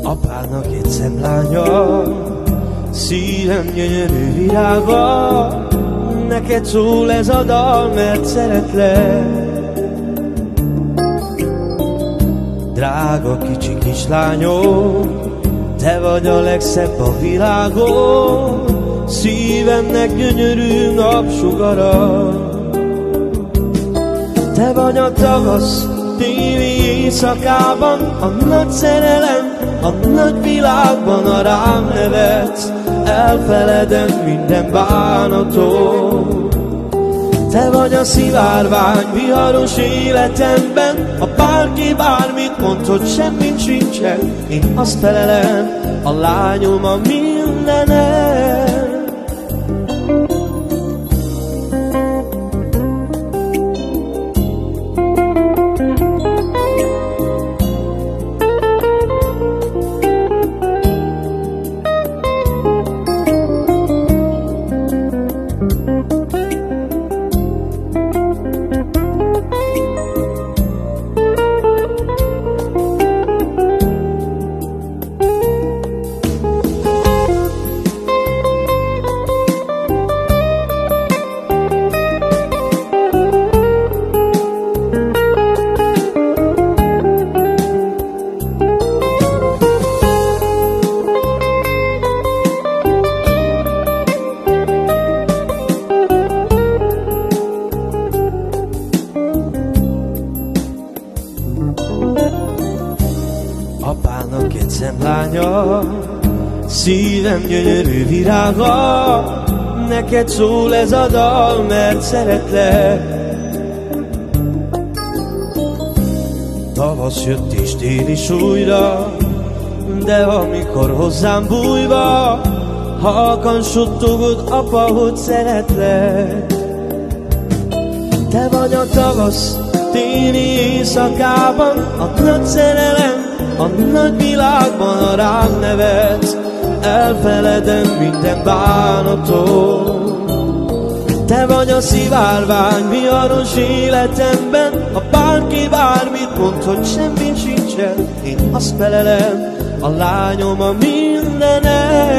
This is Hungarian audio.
Apádnak egy szemlánya, szívem gyönyörű virága, neked szól ez a dal, mert szeretlek. Drága kicsi kislányom, te vagy a legszebb a világon, szívemnek gyönyörű napsugara. Te vagy a tavasz téli éjszakában, a nagy szerelem, a nagy világban, a rám nevetsz, elfeledem minden bánatot. Te vagy a szivárvány viharos életemben, ha bárki bármit mond, hogy semmit sincsen, én azt felelem, a lányom a mindenem. Apának egy szemlánya, szívem gyönyörű virága, neked szól ez a dal, mert szeretlek. Tavasz jött és tél is újra, de amikor hozzám bújva, halkan suttogod, apa, hogy szeretlek. Te vagy a tavasz téli éjszakában, a nagy szerelem, a nagy világban, a rám nevetsz, elfeledem minden bánatot. Te vagy a szivárvány viharos életemben, ha bárki bármit mond, hogy semmit sincsen, én azt felelem, a lányom a mindenem.